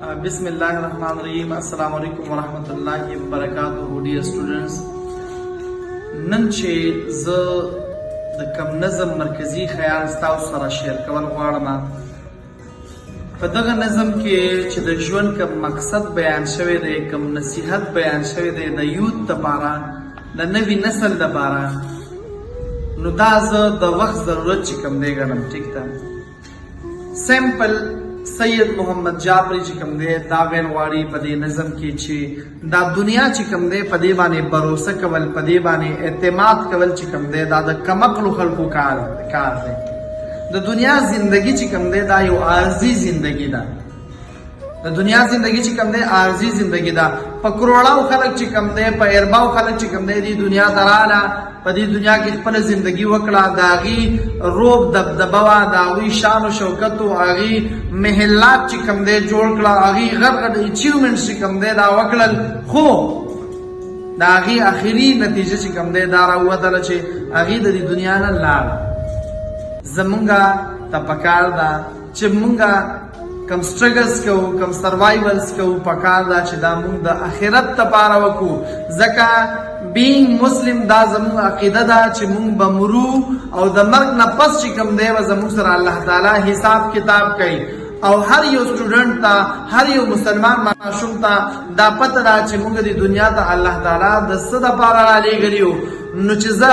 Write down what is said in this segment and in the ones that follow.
Bismillahirrahmanirrahim. Assalamu alaikum wa rahmatullahi wa barakatuh. Dear students, نن چې زه د کم نظم مرکزی خیال ستاسو سره شیر کول غواړم. په دغه نظم کې چې د ژوند کوم مقصد بیان شوی دی، کوم نصیحت بیان شوی دی د یوت لپاره، د نوي نسل لپاره، نو دا زه د وخت ضرورت چې کوم دی ګڼم. ټیک ده. سیمپل سید محمد جعفری چې کوم دی دا ویل غواړي په دې نظم کې چې دا دنیا چې کوم دی په دې باندې باور کول، په دې باندې اعتماد کول چې کوم دی دا د کمعقلو خلکو کار دی. د دنیا زندگی چې کوم دی دا یو عارضی زندگی ده. د دنیا زندگی چې کوم دی عارضی زندگی ده. په کروڑاو خلک چې کوم دی، په ارباو خلک چې کوم دی دې دنیا ته رااله، په دې دنیا کې خپل زندگی وکړه، د هغې روب دبدبه وه، د هغوی شان و شوکت و هغې محلات چې کوم دی جوړ کړه، هغې غټ غټ اچیومنټس چې کوم دی دا وکړل، خو د هغې اخري نتیجه چې کوم دی دا راووتله چې هغې د دې دنیا نه لاړه. زمونږ ته پکار ده چې مونږ کم سټرګلز کوو، کم سروایولز کوو، پکار ده چې دا مونږ د آخرت لپاره وکړو. ځکه بینګ مسلم دا زموږ عقیده ده چې مونږ به مرو او د مرګ نه پس چې کوم دی به زموږ سره الله تعالی حساب کتاب کوي. او هر یو سټوډنټ ته، هر یو مسلمان ماشوم ته دا پته ده چې مونږ د دنیا ته الله تعالی د څه دپاره رالیږلي یو. نو چې زه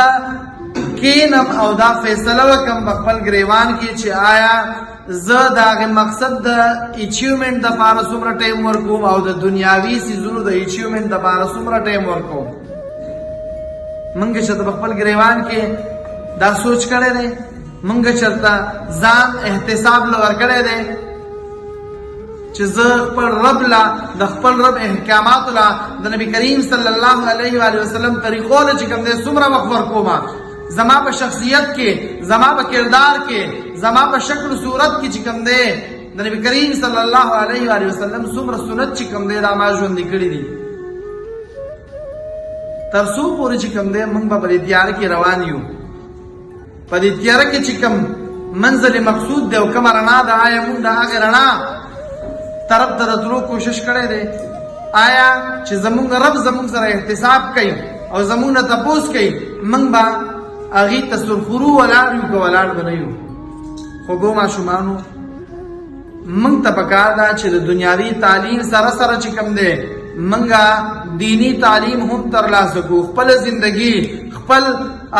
کینم او دا فیصله وکړم په خپل ګریوان کې چې آیا زه د هغې مقصد د اچیومنټ دپاره څومره ټایم ورکوم او د دنیاوي څیزونو د اچیومنټ دپاره څومره ټایم ورکوم. مونږ چېرته په خپل ګریوان کې دا سوچ کړی دی؟ مونږ چېرته ځان احتساب له ورکړی دی چې زه خپل رب له، د خپل رب احکاماتو له، د نبي کریم صلی الله علیه و وسلم طریقو له چې کوم دی څومره وخت ورکوم؟ زما په شخصیت کې، زما په کردار کې، زما په شکل صورت کې چې کوم دی د نبی کریم صلی الله علیه و وسلم څومره سنت چې کوم دی دا ما ژوندي کړي دي. تر څو پورې چې کوم دی موږ به په دې تیاره کې روان یو، په دې تیاره کې چې کوم منزل مقصود دی او کومه رڼا ده، آیا موږ د هغې رڼا طرف ته د تلو کوشش کړی دی؟ آیا چې زموږ رب زموږ سره احتساب کوي او زموږ نه تپوس کوي، موږ به هغې ته سرخورو ولاړ یو که ولاړ به نه یو؟ خوږو ماشومانو، موږ ته پکار ده چې د دنیاوي تعلیم سره سره چې کوم دی موږ دینی تعلیم هم ترلاسه کړو. خپل زندگی، خپل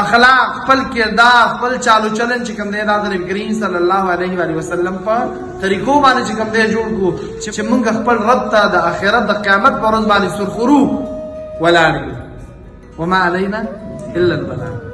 اخلاق، خپل کردار، خپل چالو چلن چې کوم دی دا د نبي کریم صلی الله علیه و وسلم په طریقو باندې چې کوم دی جوړ کړو چې موږ خپل رب ته د آخرت د قیامت په ورځ باندې سرخورو ولاړ یو. وما علینا الا البلاغ.